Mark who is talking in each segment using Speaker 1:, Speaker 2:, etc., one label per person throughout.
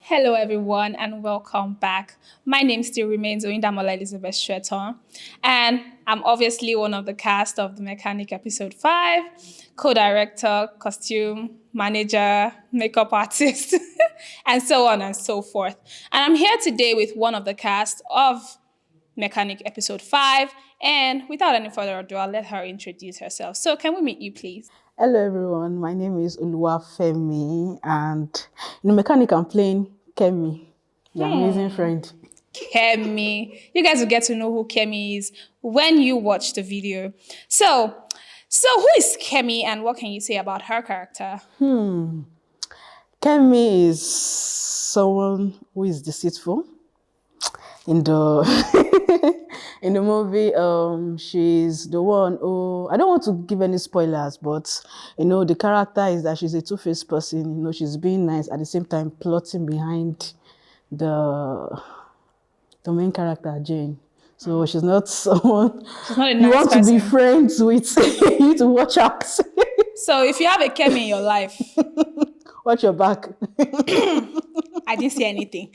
Speaker 1: Hello, everyone, and welcome back. My name still remains Oindamola Elizabeth Shweton, and I'm obviously one of the cast of The Mechanic Episode 5, co director, costume, manager, makeup artist, and so on and so forth. And I'm here today with one of the cast of Mechanic Episode 5, and without any further ado, I'll let her introduce herself. So, can we meet you, please?
Speaker 2: Hello everyone, my name is Oluwafemi and in the mechanic I'm playing Kemi, the amazing friend.
Speaker 1: Kemi. You guys will get to know who Kemi is when you watch the video. So who is Kemi and what can you say about her character?
Speaker 2: Kemi is someone who is deceitful. In the in the movie, she's the one who I don't want to give any spoilers, but the character is that she's a two-faced person. She's being nice at the same time plotting behind the main character, Jane. So she's not someone
Speaker 1: She's not a
Speaker 2: you
Speaker 1: nice
Speaker 2: want
Speaker 1: person.
Speaker 2: to be friends with. You need to watch out.
Speaker 1: So if you have a Kemi in your life,
Speaker 2: Watch your back.
Speaker 1: I didn't see anything.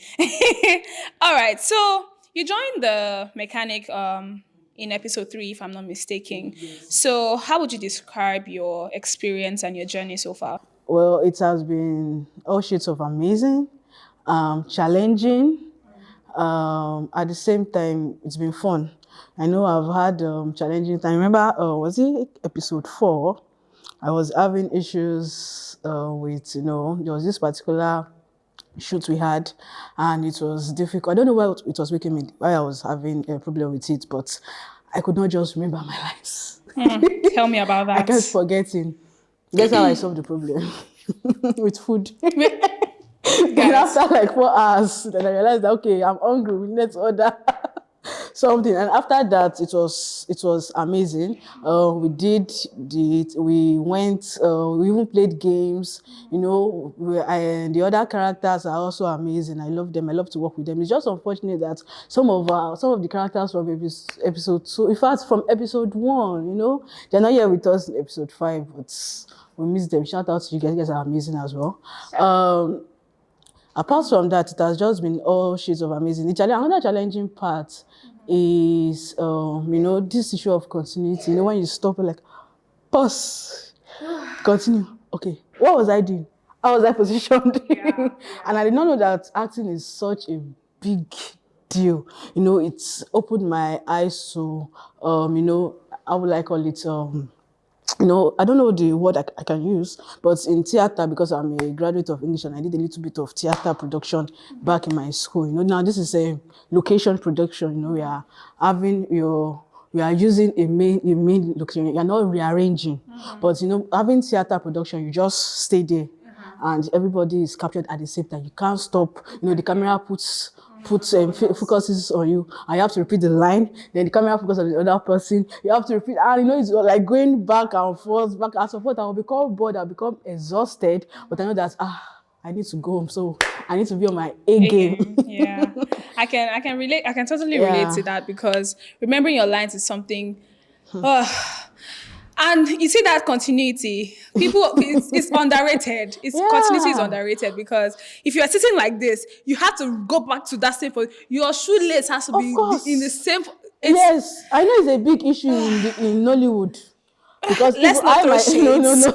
Speaker 1: All right. So you joined the mechanic in episode 3, if I'm not mistaken. Yes. So how would you describe your experience and your journey so far?
Speaker 2: Well, it has been all shades of amazing, challenging. At the same time, it's been fun. I know I've had challenging time. Remember, was it episode 4? I was having issues with, there was this particular shoot we had, and it was difficult. I don't know why it was making me, why I was having a problem with it, but I could not just remember my lines.
Speaker 1: Tell me about that.
Speaker 2: I kept forgetting. Guess how I solved the problem? With food. Then after like 4 hours, then I realized that okay, I'm hungry. We need to order something. And after that, it was amazing. We went. We even played games. The other characters are also amazing. I love them. I love to work with them. It's just unfortunate that some of the characters from episode 2, in fact, from episode 1, they're not here with us in episode 5, but we miss them. Shout out to you guys. You guys are amazing as well. Apart from that, it has just been all shades of amazing. Another challenging part is, this issue of continuity. When you stop, like, pause, continue. Okay, what was I doing? How was I positioned? Yeah. And I did not know that acting is such a big deal. It's opened my eyes to, how would I call it? I don't know the word I can use, but in theater, because I'm a graduate of English and I did a little bit of theater production back in my school. Now this is a location production. We are using a main location. You're not rearranging, but having theater production, you just stay there, and everybody is captured at the same time. You can't stop. The camera focuses on you, and you have to repeat the line. Then the camera focuses on the other person. You have to repeat, and it's like going back and forth. I will become bored. I'll become exhausted. But I know that I need to go home, so I need to be on my A game.
Speaker 1: Yeah, I can relate. I can totally relate to that because remembering your lines is something. And you see that continuity, it's underrated. Continuity is underrated because if you are sitting like this, you have to go back to that same point. Your shoelace has to be in the same.
Speaker 2: Yes, I know it's a big issue in Nollywood. Because
Speaker 1: let's not throw shades.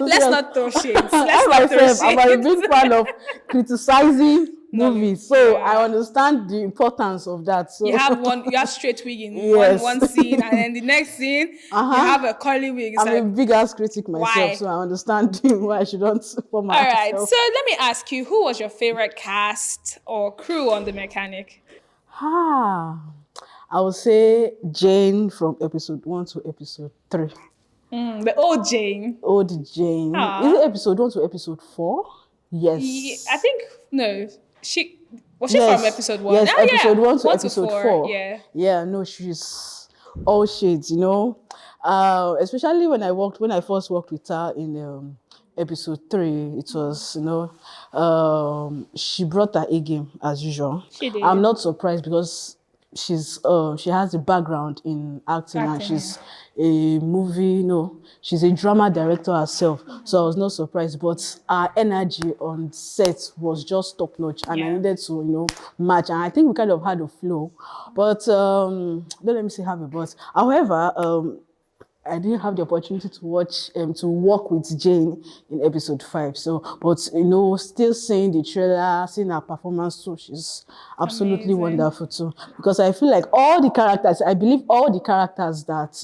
Speaker 1: Let's not throw shades.
Speaker 2: I'm a big fan of criticizing movies, so I understand the importance of that. So
Speaker 1: you have straight wig in one scene, and then the next scene you have a curly wig.
Speaker 2: I'm a big ass critic myself, so I understand why I shouldn't for myself.
Speaker 1: All right, so let me ask you, who was your favorite cast or crew on The Mechanic?
Speaker 2: I would say Jane from episode 1 to episode 3.
Speaker 1: The old Jane.
Speaker 2: Old Jane. Aww. Is it episode 1 to episode 4? Yes.
Speaker 1: I think, no. She from episode 1?
Speaker 2: Yes, episode 1 to episode 4.
Speaker 1: Yeah.
Speaker 2: Yeah, no, she's all shades, especially when I first worked with her in episode 3, it was, she brought her A game as usual.
Speaker 1: She did.
Speaker 2: I'm not surprised because she has a background in acting, and
Speaker 1: Acting,
Speaker 2: she's a movie, no, she's a drama director herself. So I was not surprised, but our energy on set was just top notch, and I
Speaker 1: Yeah.
Speaker 2: needed to, match. And I think we kind of had a flow, but don't let me say have a but. However, I didn't have the opportunity to watch to work with Jane in episode 5. So, but still seeing the trailer, seeing her performance too, she's absolutely
Speaker 1: Amazing.
Speaker 2: wonderful too. Because I feel like all the characters, I believe all the characters that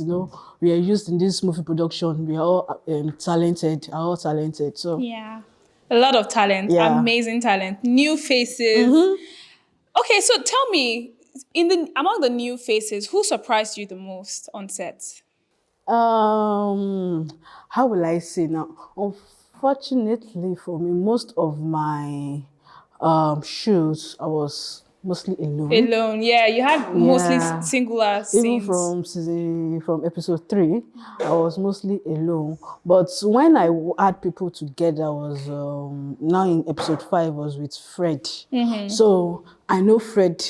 Speaker 2: we are used in this movie production, we are all talented, are all talented. So
Speaker 1: Yeah. A lot of talent,
Speaker 2: yeah.
Speaker 1: amazing talent, new faces. Okay, so tell me, among the new faces, who surprised you the most on set?
Speaker 2: How will I say now? Unfortunately for me, most of my shows I was mostly alone.
Speaker 1: Alone, yeah, you had mostly
Speaker 2: Yeah.
Speaker 1: singular
Speaker 2: Even
Speaker 1: scenes.
Speaker 2: from episode 3, I was mostly alone. But when I had people together, I was now in episode 5 was with Fred. So I know Fred,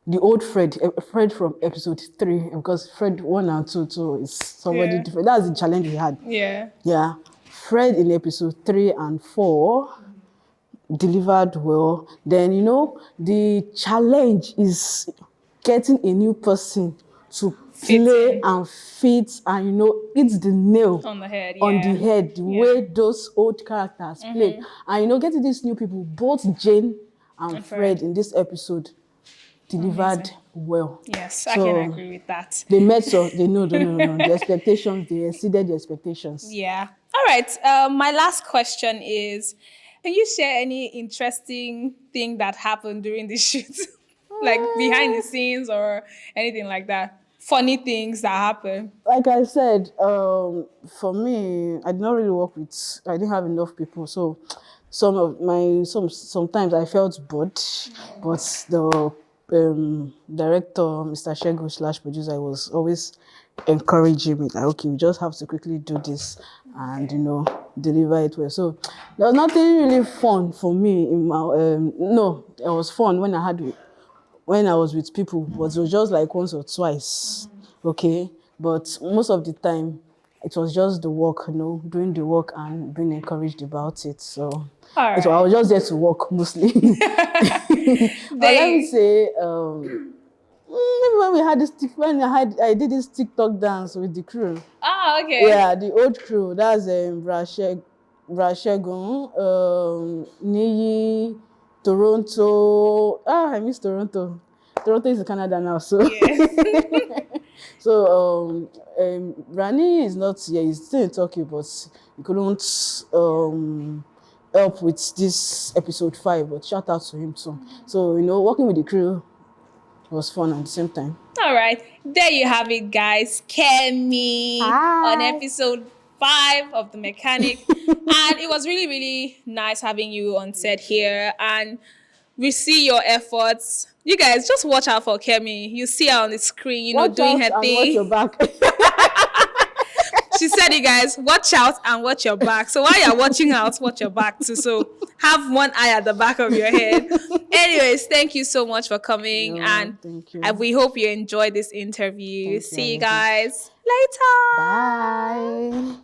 Speaker 2: the old Fred, Fred from episode 3, because Fred 1 and 2 too is somebody
Speaker 1: Yeah,
Speaker 2: different. That's the challenge we had.
Speaker 1: yeah,
Speaker 2: Yeah. Fred in episode 3 and 4 delivered well. Then, the challenge is getting a new person to play
Speaker 1: fitting
Speaker 2: and fit and, hit the nail
Speaker 1: on the head.
Speaker 2: on
Speaker 1: Yeah,
Speaker 2: the head, the way those old characters played. And, getting these new people, both Jane and
Speaker 1: and
Speaker 2: Fred
Speaker 1: Fred.
Speaker 2: in this episode delivered
Speaker 1: Amazing.
Speaker 2: well.
Speaker 1: Yes, I can
Speaker 2: So
Speaker 1: agree with that.
Speaker 2: they met, so they know, no. The expectations, they exceeded the expectations.
Speaker 1: Yeah. All right. My last question is, can you share any interesting thing that happened during the shoot? Like behind the scenes or anything like that? Funny things that happen.
Speaker 2: Like I said, for me, I did not really work with. I didn't have enough people, so sometimes I felt bored, but the director, Mr. Shego slash producer, was always encouraging me. Like, okay, we just have to quickly do this, and deliver it well. So there was nothing really fun for me in my. No, it was fun when I was with people, but it was just like once or twice, okay? But most of the time, it was just the work, doing the work and being encouraged about it. So,
Speaker 1: All
Speaker 2: so I
Speaker 1: right.
Speaker 2: was just there to work mostly. But let me
Speaker 1: They,
Speaker 2: say, maybe when we had I did this TikTok dance with the crew.
Speaker 1: okay.
Speaker 2: Yeah, the old crew. That's Brashegun, Niyi, Toronto. I miss Toronto. Toronto is in Canada now, so
Speaker 1: Yes.
Speaker 2: so Rani is not here. He's still in Turkey, but he couldn't help with this episode 5. But shout out to him too. So working with the crew was fun at the same time.
Speaker 1: All right. There you have it, guys. Kemi on
Speaker 2: Hi.
Speaker 1: episode 5 of The Mechanic. And it was really, really nice having you on set here. And we see your efforts. You guys just watch out for Kemi. You see her on the screen,
Speaker 2: Watch
Speaker 1: doing
Speaker 2: out
Speaker 1: her
Speaker 2: and watch your
Speaker 1: thing.
Speaker 2: back.
Speaker 1: She said, you guys, watch out and watch your back. So while you're watching out, watch your back too. So have one eye at the back of your head. Anyways, thank you so much for coming.
Speaker 2: No,
Speaker 1: And
Speaker 2: thank you.
Speaker 1: we hope you enjoyed this interview.
Speaker 2: Thank you,
Speaker 1: See you
Speaker 2: Alexis.
Speaker 1: guys later.
Speaker 2: Bye.